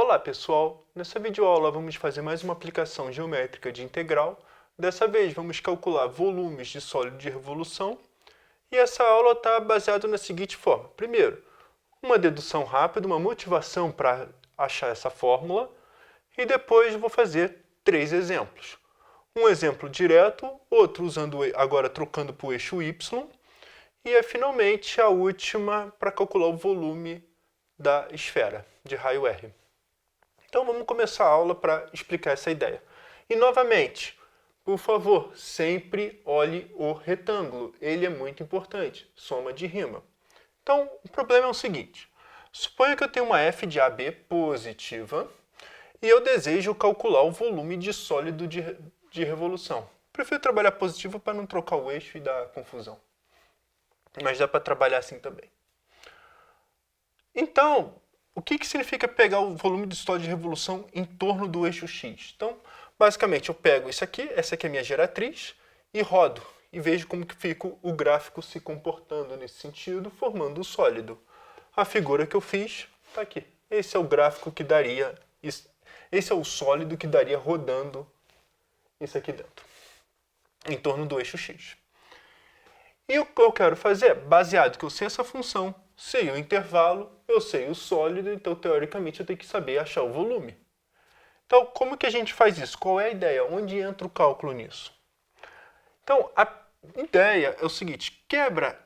Olá pessoal, nessa videoaula vamos fazer mais uma aplicação geométrica de integral. Dessa vez vamos calcular volumes de sólido de revolução e essa aula está baseada na seguinte forma. Primeiro, uma dedução rápida, uma motivação para achar essa fórmula e depois vou fazer 3 exemplos. Um exemplo direto, outro usando agora trocando para o eixo y e finalmente a última para calcular o volume da esfera de raio R. Então vamos começar a aula para explicar essa ideia. E novamente, por favor, sempre olhe o retângulo. Ele é muito importante, soma de rima. Então o problema é o seguinte. Suponha que eu tenho uma f de AB positiva e eu desejo calcular o volume de sólido de revolução. Prefiro trabalhar positivo para não trocar o eixo e dar confusão. Mas dá para trabalhar assim também. Então, o que significa pegar o volume de sólido de revolução em torno do eixo x? Então, basicamente, eu pego isso aqui, essa aqui é a minha geratriz, e rodo. E vejo como que fica o gráfico se comportando nesse sentido, formando o sólido. A figura que eu fiz está aqui. Esse é o gráfico que daria, esse é o sólido que daria rodando isso aqui dentro, em torno do eixo x. E o que eu quero fazer, baseado que eu sei essa função, sei o intervalo, eu sei o sólido, então teoricamente eu tenho que saber achar o volume. Então, como que a gente faz isso? Qual é a ideia? Onde entra o cálculo nisso? Então, a ideia é o seguinte, quebra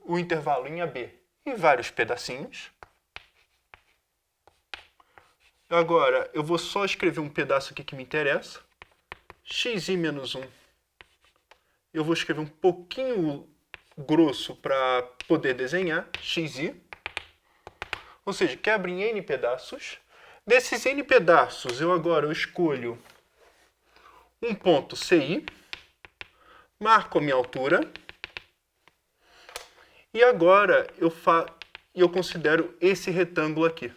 o intervalo em AB em vários pedacinhos. Agora, eu vou só escrever um pedaço aqui que me interessa. xi menos 1. Eu vou escrever um pouquinho grosso para poder desenhar, xi. Ou seja, quebra em n pedaços. Desses n pedaços, eu escolho um ponto CI, marco a minha altura, e agora eu considero esse retângulo aqui.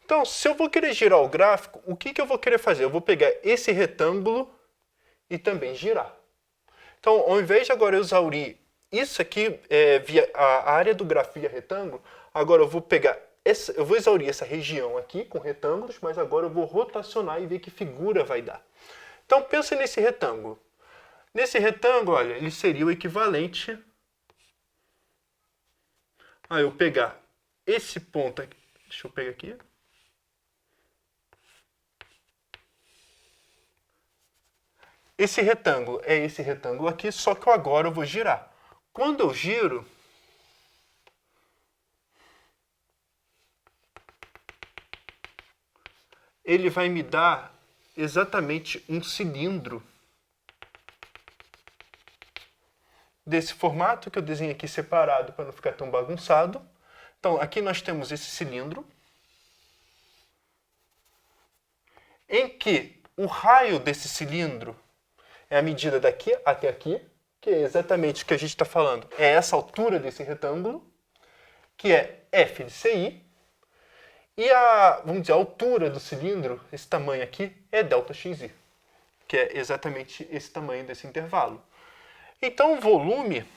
Então, se eu vou querer girar o gráfico, o que eu vou querer fazer? Eu vou pegar esse retângulo e também girar. Então, ao invés de agora eu exaurir isso aqui, via a área do gráfico via retângulo, agora eu vou pegar eu vou exaurir essa região aqui com retângulos, mas agora eu vou rotacionar e ver que figura vai dar. Então, pensa nesse retângulo. Nesse retângulo, olha, ele seria o equivalente a eu pegar esse ponto aqui. Deixa eu pegar aqui. Esse retângulo é esse retângulo aqui, só que agora eu vou girar. Quando eu giro, ele vai me dar exatamente um cilindro desse formato que eu desenho aqui separado para não ficar tão bagunçado. Então, aqui nós temos esse cilindro, em que o raio desse cilindro é a medida daqui até aqui, que é exatamente o que a gente está falando. É essa altura desse retângulo, que é f de CI. E vamos dizer, a altura do cilindro, esse tamanho aqui, é ΔXi, que é exatamente esse tamanho desse intervalo. Então o volume,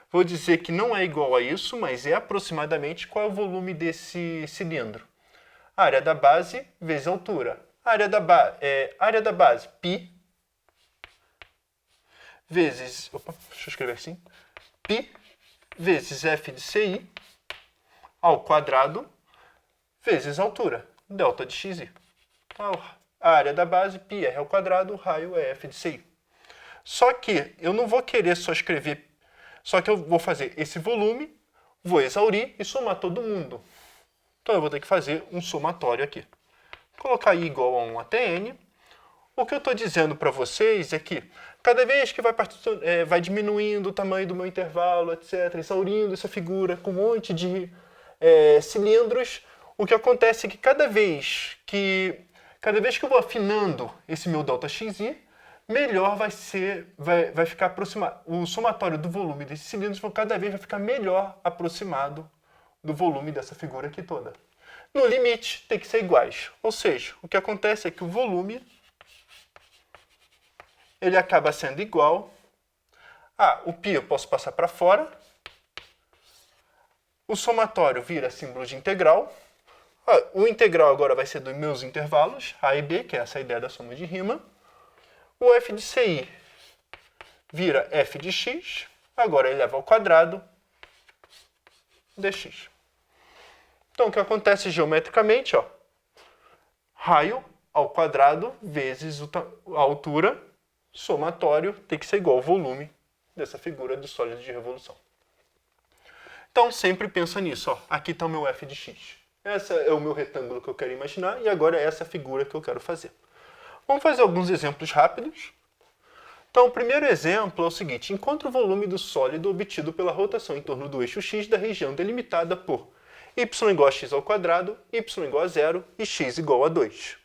vou dizer que não é igual a isso, mas é aproximadamente qual é o volume desse cilindro. A área da base vezes a altura. A área da base, π, vezes, deixa eu escrever assim, π vezes f de CI ao quadrado vezes a altura, delta de xi. A área da base, πr ao quadrado, o raio é f de CI. Só que eu não vou querer só escrever, só que eu vou fazer esse volume, vou exaurir e somar todo mundo. Então eu vou ter que fazer um somatório aqui. Colocar i igual a 1 até n. O que eu estou dizendo para vocês é que cada vez que vai diminuindo o tamanho do meu intervalo, etc., exaurindo essa figura com um monte de cilindros, o que acontece é que cada vez que eu vou afinando esse meu ΔXi, melhor vai ficar aproximado. O somatório do volume desses cilindros cada vez vai ficar melhor aproximado do volume dessa figura aqui toda. No limite, tem que ser iguais. Ou seja, o que acontece é que o volume ele acaba sendo igual a o π eu posso passar para fora, O somatório vira símbolo de integral. O integral agora vai ser dos meus intervalos, A e B, que é essa ideia da soma de rima. O f de CI vira f de x, agora eleva ao quadrado dx. Então, o que acontece geometricamente, ó, raio ao quadrado vezes a altura, somatório, tem que ser igual ao volume dessa figura do sólido de revolução. Então, sempre pensa nisso, ó. Aqui está o meu f de x. Esse é o meu retângulo que eu quero imaginar e agora é essa figura que eu quero fazer. Vamos fazer alguns exemplos rápidos. Então, o primeiro exemplo é o seguinte. Encontre o volume do sólido obtido pela rotação em torno do eixo x da região delimitada por y igual a x ao quadrado, y igual a 0 e x igual a 2.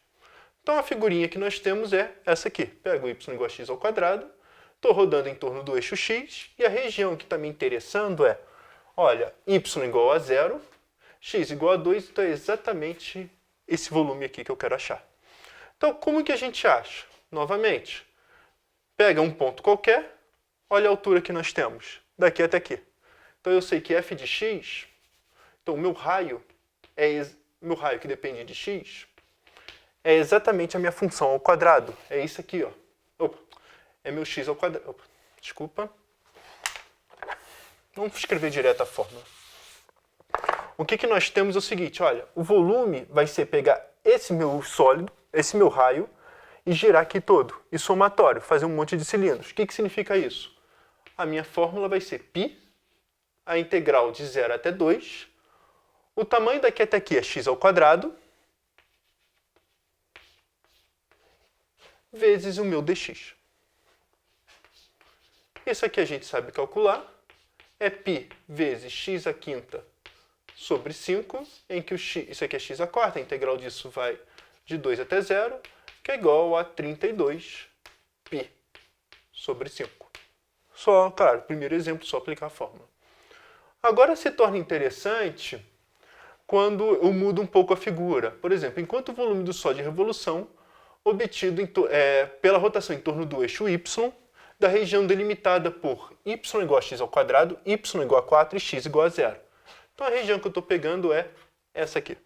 Então, a figurinha que nós temos é essa aqui. Pego y igual a x ao quadrado, estou rodando em torno do eixo x e a região que está me interessando é, olha, y igual a 0, x igual a 2, então é exatamente esse volume aqui que eu quero achar. Então, como que a gente acha? Novamente, pega um ponto qualquer, olha a altura que nós temos, daqui até aqui. Então, eu sei que f de x, então o meu raio que depende de x, é exatamente a minha função ao quadrado. É isso aqui, ó. Opa, é meu x ao quadrado. Opa, desculpa. Vamos escrever direto a fórmula. O que nós temos é o seguinte, olha, o volume vai ser pegar esse meu sólido, esse meu raio, e girar aqui todo. E somatório, fazer um monte de cilindros. O que significa isso? A minha fórmula vai ser π, a integral de 0 até 2, o tamanho daqui até aqui é x ao quadrado, vezes o meu dx. Isso aqui a gente sabe calcular. É π vezes x à quinta sobre 5, em que o x, isso aqui é x à quarta, a integral disso vai de 2 até 0, que é igual a 32 π sobre 5. Só, claro, primeiro exemplo, só aplicar a fórmula. Agora se torna interessante quando eu mudo um pouco a figura. Por exemplo, enquanto o volume do sólido de revolução obtido pela rotação em torno do eixo y, da região delimitada por y igual a x ao quadrado, y igual a 4 e x igual a 0. Então, a região que eu estou pegando é essa aqui.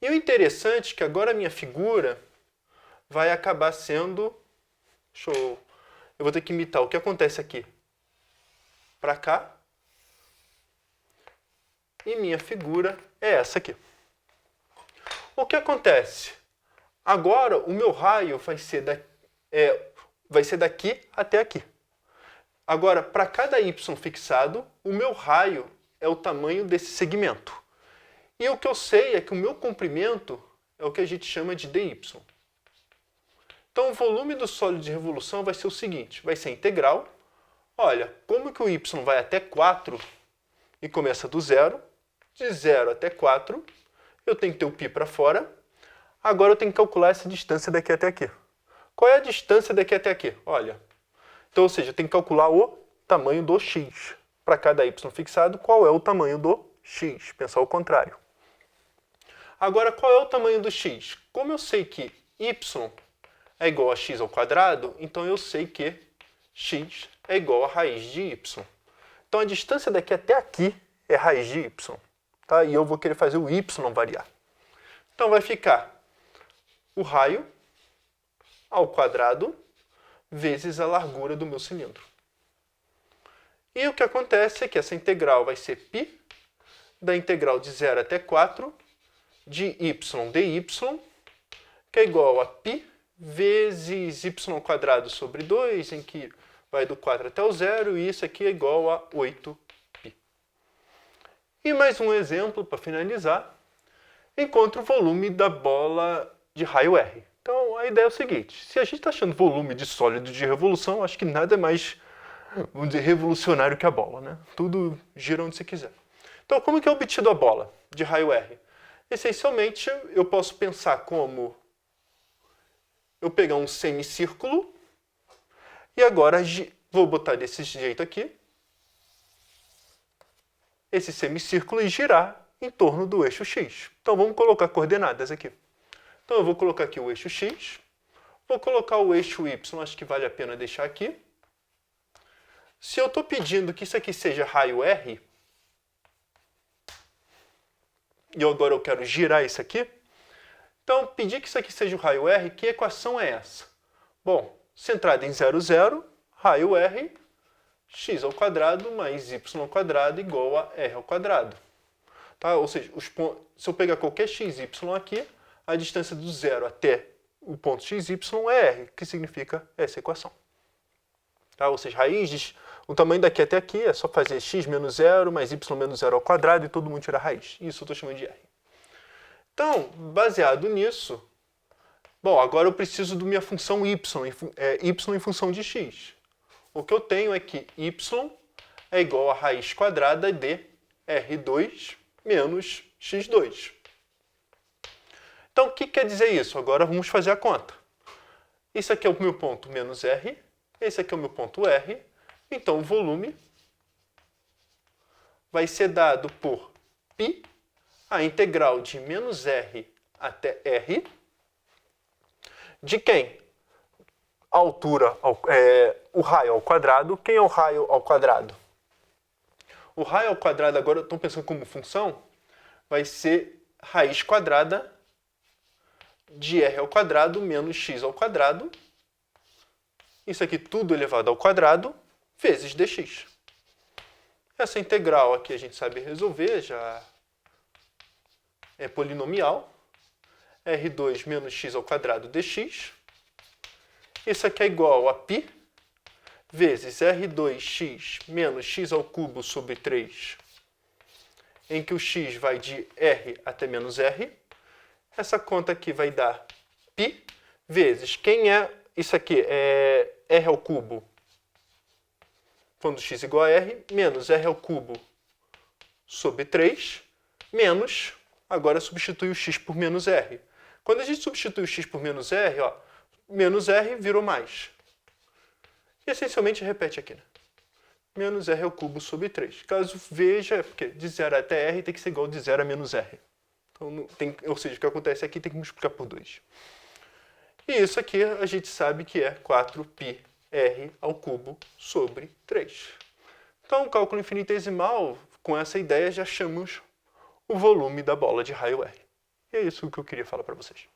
E o interessante é que agora a minha figura vai acabar sendo... Eu vou ter que imitar o que acontece aqui para cá. E minha figura é essa aqui. O que acontece? Agora, o meu raio vai ser daqui até aqui. Agora, para cada y fixado, o meu raio é o tamanho desse segmento. E o que eu sei é que o meu comprimento é o que a gente chama de dy. Então, o volume do sólido de revolução vai ser o seguinte, vai ser integral. Olha, como que o y vai até 4 e começa do zero, de 0 até 4, eu tenho que ter o π para fora. Agora eu tenho que calcular essa distância daqui até aqui. Qual é a distância daqui até aqui? Olha, então, ou seja, eu tenho que calcular o tamanho do x. Para cada y fixado, qual é o tamanho do x? Pensar o contrário. Agora, qual é o tamanho do x? Como eu sei que y é igual a x ao quadrado, então eu sei que x é igual a raiz de y. Então, a distância daqui até aqui é raiz de y. Tá? E eu vou querer fazer o y variar. Então, vai ficar o raio ao quadrado vezes a largura do meu cilindro. E o que acontece é que essa integral vai ser π da integral de 0 até 4 de y dy, que é igual a π vezes y quadrado sobre 2, em que vai do 4 até o 0, e isso aqui é igual a 8π. E mais um exemplo para finalizar. Encontre o volume da bola de raio R. Então, a ideia é o seguinte, se a gente está achando volume de sólido de revolução, acho que nada é mais, vamos dizer, revolucionário que a bola, né? Tudo gira onde você quiser. Então, como que é obtido a bola de raio R? Essencialmente, eu posso pensar como eu pegar um semicírculo e agora vou botar desse jeito aqui, esse semicírculo e girar em torno do eixo X. Então, vamos colocar coordenadas aqui. Então, eu vou colocar aqui o eixo X, vou colocar o eixo Y, acho que vale a pena deixar aqui. Se eu estou pedindo que isso aqui seja raio R, e agora eu quero girar isso aqui. Então, pedir que isso aqui seja o raio R, que equação é essa? Bom, centrada em 0, 0, raio R, x ao quadrado mais y ao quadrado igual a r ao quadrado. Tá? Ou seja, se eu pegar qualquer x, y aqui, a distância do 0 até o ponto x, y é r, que significa essa equação. Tá? Ou seja, o tamanho daqui até aqui é só fazer x menos 0 mais y menos 0 ao quadrado e todo mundo tira a raiz. Isso eu estou chamando de r. Então, baseado nisso, bom, agora eu preciso da minha função y em função de x. O que eu tenho é que y é igual a raiz quadrada de r2 menos x2. Então, o que quer dizer isso? Agora vamos fazer a conta. Isso aqui é o meu ponto menos r, esse aqui é o meu ponto r, então o volume vai ser dado por π, a integral de menos r até r, de quem? A altura, o raio ao quadrado. Quem é o raio ao quadrado? O raio ao quadrado, agora eu estou pensando como função, vai ser raiz quadrada de r ao quadrado menos x ao quadrado. Isso aqui tudo elevado ao quadrado, vezes dx. Essa integral aqui a gente sabe resolver, já é polinomial. R2 menos x ao quadrado dx. Isso aqui é igual a π vezes R2x menos x ao cubo sobre 3, em que o x vai de r até menos r. Essa conta aqui vai dar π vezes, quem é isso aqui? É r ao cubo, quando x igual a r, menos r ao cubo sobre 3, menos, agora substitui o x por menos r. Quando a gente substitui o x por menos r, ó, menos r virou mais. E essencialmente repete aqui, né? Menos r ao cubo sobre 3. Caso veja, porque de 0 até r tem que ser igual de 0 a menos r. Então, ou seja, o que acontece aqui tem que multiplicar por 2. E isso aqui a gente sabe que é 4πr ao cubo sobre 3. Então, o cálculo infinitesimal, com essa ideia, já chamamos o volume da bola de raio R. E é isso que eu queria falar para vocês.